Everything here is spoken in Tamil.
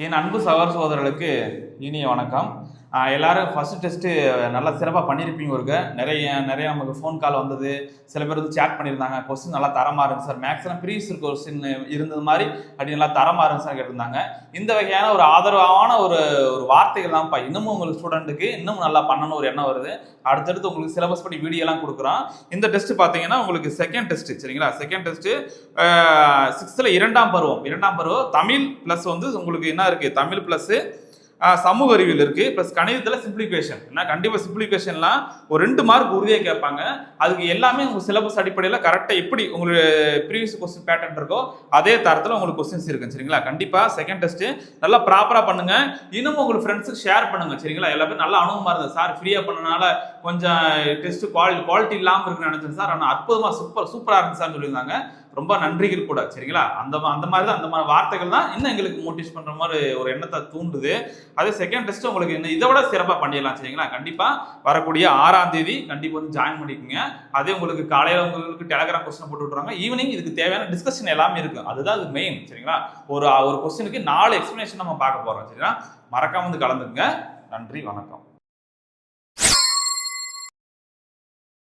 என் அன்பு சகோதர சகோதரர்களுக்கு இனிய வணக்கம். எல்லாரும் ஃபர்ஸ்ட் டெஸ்ட்டு நல்லா சிறப்பாக பண்ணியிருப்பீங்க. நிறைய நமக்கு ஃபோன் கால் வந்தது. சில பேர் வந்து சேட் பண்ணியிருந்தாங்க. கொஸ்டின் நல்லா தரமாக இருந்துச்சு சார், மேக்ஸிமம் ப்ரீவியஸ் கொஸ்டின் இருந்தது மாதிரி அப்படி நல்லா தரமாக இருந்துச்சு சார் கேட்டிருந்தாங்க. இந்த வகையான ஒரு ஆதரவான ஒரு ஒரு வார்த்தைகள் தான்ப்பா இன்னமும் உங்களுக்கு ஸ்டூடெண்ட்டுக்கு இன்னும் நல்லா பண்ணணும் ஒரு எண்ணம் வருது. அடுத்தடுத்து உங்களுக்கு சிலபஸ் படி வீடியோலாம் கொடுக்குறோம். இந்த டெஸ்ட் பார்த்தீங்கன்னா உங்களுக்கு செகண்ட் டெஸ்ட், சரிங்களா? செகண்ட் டெஸ்ட் 6th இரண்டாம் பருவம் தமிழ் ப்ளஸ் வந்து உங்களுக்கு என்ன இருக்கு, தமிழ் ப்ளஸ் சமூக அறிவியல் இருக்கு, பிளஸ் கணிதத்தில் சிம்பிளிஃபிகேஷன். ஏன்னா கண்டிப்பாக சிம்பிளிஃபிகேஷன்லாம் ஒரு 2 மார்க் உறுதியாக கேட்பாங்க. அதுக்கு எல்லாமே உங்க சிலபஸ் அடிப்படையில் கரெக்டாக எப்படி உங்களுக்கு ப்ரீவியஸ் கொஸ்டின் பேட்டர்ன் இருக்கோ அதே தரத்தில் உங்களுக்கு கொஸ்டின்ஸ் இருக்கு, சரிங்களா? கண்டிப்பாக செகண்ட் டெஸ்ட் நல்லா ப்ராப்பராக பண்ணுங்க. இன்னும் உங்களுக்கு ஃப்ரெண்ட்ஸுக்கு ஷேர் பண்ணுங்க, சரிங்களா? எல்லா பேரும் நல்லா அனுபவமா இருந்தது சார், ஃப்ரீயா பண்ணனால கொஞ்சம் டெஸ்ட் குவாலிட்டி இல்லாமல் இருக்குன்னு நினைச்சேன் சார், ஆனால் அற்புதமா சூப்பராக இருந்துச்சு சார்னு சொல்லியிருந்தாங்க. ரொம்ப நன்றிகள் கூட, சரிங்களா? அந்த மாதிரி தான், அந்த மாதிரி வார்த்தைகள் தான் இன்னும் எங்களுக்கு மோட்டிவேட் பண்ற மாதிரி ஒரு எண்ணத்தை தூண்டுது. அதே செகண்ட் டெஸ்ட் உங்களுக்கு இன்னும் இதை விட சிறப்பாக பண்ணிடலாம், சரிங்களா? கண்டிப்பா வரக்கூடிய 6ஆம் தேதி கண்டிப்பா வந்து ஜாயின் பண்ணிக்கோங்க. அதே உங்களுக்கு காலையில உங்களுக்கு டெலகிராம் கொஸ்டின் போட்டு விட்டுறாங்க. ஈவினிங் இதுக்கு தேவையான டிஸ்கஷன் எல்லாமே இருக்கு. அதுதான் அது மெயின், சரிங்களா? ஒரு கொஸ்டினுக்கு 4 எக்ஸ்பிளனேஷன் நம்ம பார்க்க போறோம், சரிங்களா? மறக்காம வந்து கலந்துங்க. நன்றி, வணக்கம்.